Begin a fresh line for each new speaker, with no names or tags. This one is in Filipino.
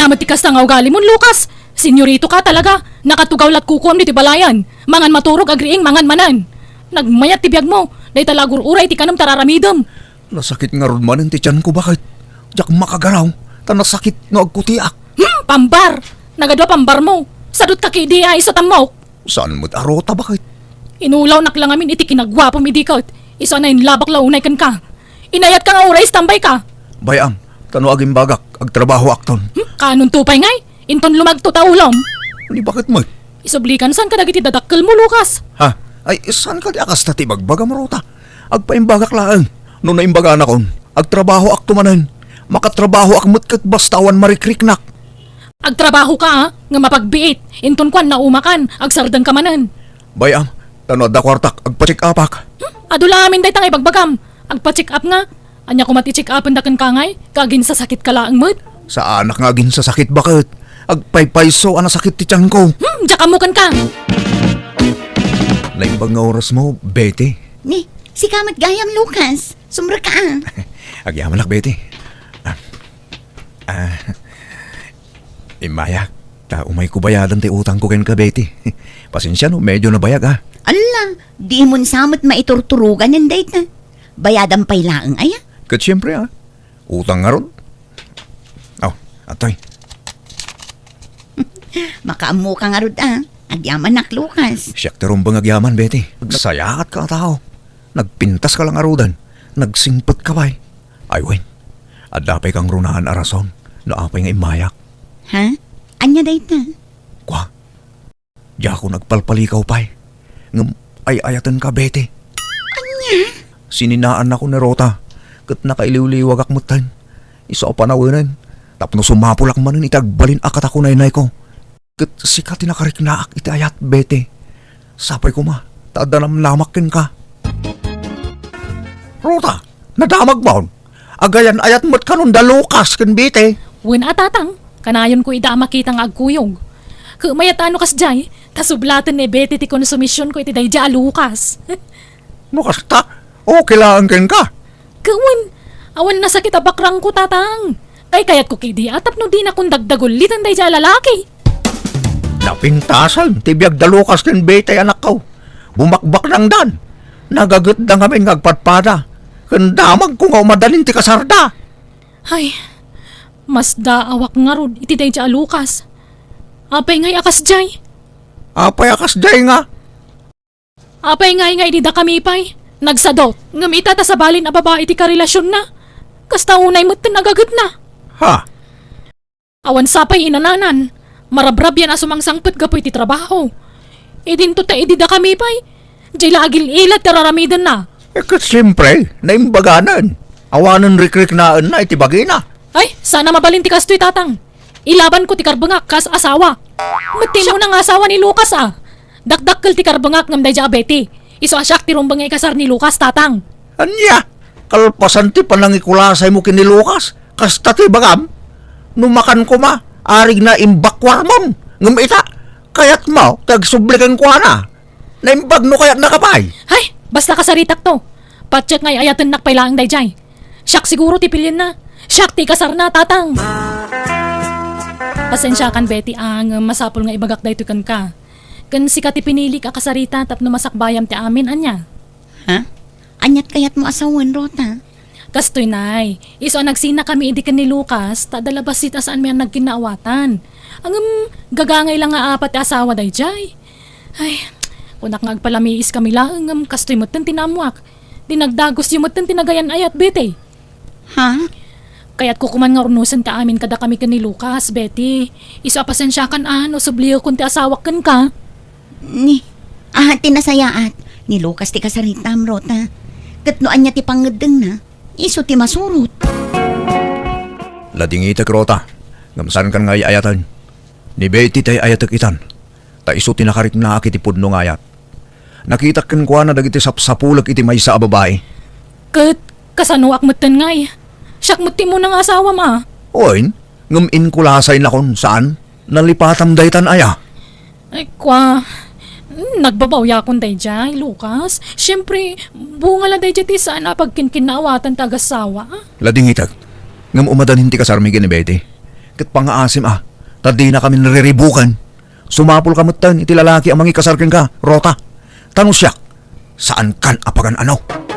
Anya matikas na nga ugali mo, Lucas. Senyorito ka talaga. Nakatugaw lat kukom di balayan. Mangan maturog agriing mangan manan. Nagmayat tibiyag mo. Day talagur uray ti kanam tararamidam.
Nasakit nga ron man ang tiyan ko bakit? Jak makagaraw. Tanasakit no agkutiak.
Pambar. Nagadwa pambar mo. Sadot ka kidi ay sa tamok.
Saan mo't arota bakit?
Inulaw naklang amin iti kinagwapo mi dikot. Isa na labak launay kan ka. Inayat ka nga uray tambay ka.
Bayam, tano aging bagak, agtrabaho akton.
Kanon tupay ngay. Inton lumagto taulom.
Ni bakit mo?
Isublikan saan ka dagiti dadakkel mo, Lucas?
Ha? Ay, saan ka di akas na tibagbaga marota? Agpaimbagak laang. No naimbaga na kon, agtrabaho akto manan. Makatrabaho akmat kat bastawan marikriknak.
Agtrabaho ka ha, nga mapagbiit. Inton kwan na umakan, agsardang ka manan.
Bayam, tano da kwartak, agpa-check upak.
Adula amin day tangay bagbagam. Agpa-check up nga. Anya ko mati-check upan dakan kangay, kagin sa sakit ka laang mo't.
Sa anak nga agin sa sakit bakit? Agpaypayso ana sakit ti tiyan ko.
Jakamukan ka.
Naimbag nga oras mo, Betty.
Ni, si kamat gayam Lucas. Sumra ka ah.
Agyaman Betty. Imayak, ta umay ko bayadan ti utang ko ken ka Betty. Pasensya no, medyo nabayag ah.
Ala, di mon samot maiturturugan ng date na. Bayadan pa'y laang aya.
Kat siyempre ah, utang nga ron. Oh, atoy.
Makaamu ka nga rod ah. Agyaman nak Lucas.
Siyak terong bang agyaman Betty. Nagsayakat ka tao. Nagpintas ka lang arudan. Nagsimpot ka bay. Ay wen, adapay kang runahan arason. Naapay nga imayak.
Ha? Anya date na?
Kwa, di ako nagpalpalikaw pa'y. Ngam ay ayatan ka, Betty.
Anya?
Sininaan ako ni Rota. Kat nakailiw-liwag akmutan. Isa o panawanan. Tapno sumapulak manin itagbalin akat ako na inay ko. Kat sikat tinakariknaak iti ayat, Betty. Sapay ko ma, tadanam lamakin ka. Rota, nadamag ba? Agayan ayat mo't kanon da Lucas ken Betty.
Wen atatang, kanayon ko ida makitang agkuyog. Kumayatano kas jay, tasublatan ni Betty ti konsumisyon ko iti dayja Lucas.
No kasta, okay lang ken ka.
Kawan, awan na sakit abakrang ko tatang. Ay kayat ko kidi atap no di na kung dagdagulitan dayja lalaki.
Napintasan, tibiyag da Lucas ken Betty anak ko. Bumakbak lang dan. Nagagot na kami ngagpatpada. Kandamag ko nga umadalin ti kasarda.
Ay, mas daawak nga rod iti dayja Lucas. Apay ngay akas jay.
Apay akas day nga.
Apay ngay di da kami pay. Nagsadot, ngamita ta sa balin a babae ti karelasyon na. Kasta unay mo't nagagot na.
Ha?
Awan sapay inananan. Marabrab yan asumangsangpet gapoy ti trabaho. Idinto ta idida kami pay. Jay lagil ilat tararamidan na.
Kat siyempre, naimbaganan. Awanan rikrik-naan na itibagay na.
Ay, sana mabalin ti kastoy tatang. Ilaban ko ti karbangak kas asawa. Mati mo ng asawa ni Lucas ah. Dakdakkel ti karbangak ngam day Betty. Iso asyak ti rumbangay kasar ni Lucas tatang.
Anya, kalpasan ti panang ikulasay mo kini Lucas. Kasta ti bagam. Numakan ko ma, arig na imbakwar mom. Ngam ita, kayat mo, tagsublikan ko na. Naimbag no kayat nakapay.
Ay, basta kasaritak to. Patsyat ngay ayatan nakpailaang day jay. Siyak siguro ti pilin na. Siyak ti kasar na tatang. Pasensya kan Betty ang masapol nga ibagak dayto kan ka. Kan sikat ti pinili ka kasarita tapno masakbayam ti amin anya.
Ha? Anyat kayat mo asawan Rota?
Kastoy nay, iso nagsina kami idi kan ni Lucas, tadalabas sita saan may nagkinaawatan. Ang gagangay lang nga apat ti asawa day jay. Ay, kunak nga agpalamiis kami lang, kastoy mo tan tinamuak. Dinagdagos yung mo tan tinagayan ayat Betty.
Ha?
Kaya't kukuman nga runusan ta amin kada kami kan ni Lucas, Betty. Iso pasensya kan o subliyo kung ti asawak kan ka.
Ni, tinasayaat. Ni Lucas ti kasaritam Rota. Katnoan niya ti pangadeng na. Iso ti masurot.
Lading itak Rota. Ngamsan kan nga ayatan. Ni Betty tay ayatak itan. Ta iso tinakarik na akit ipudno nga ayat. Nakita kan kwa na dagiti sapsapulag iti may sa babae.
Kat, kasanuak matan ngay. Siyak muti mo ng asawa ma.
Oin, ngamin kulasay na kon saan? Nalipatam daytan aya.
Ay kwa, nagbabawya kon day jay, Lucas. Siyempre, bunga la day jay saan pagkinkinawatan tagasawa.
Lading itak. Ngam umadanin ti kasarmi ni Betty. kat pangaasim tadi na kami nariribukan. Sumapol kamutan iti lalaki ang mangi kasarken ka, Rota. Tanong siya, saan kan apagan ano?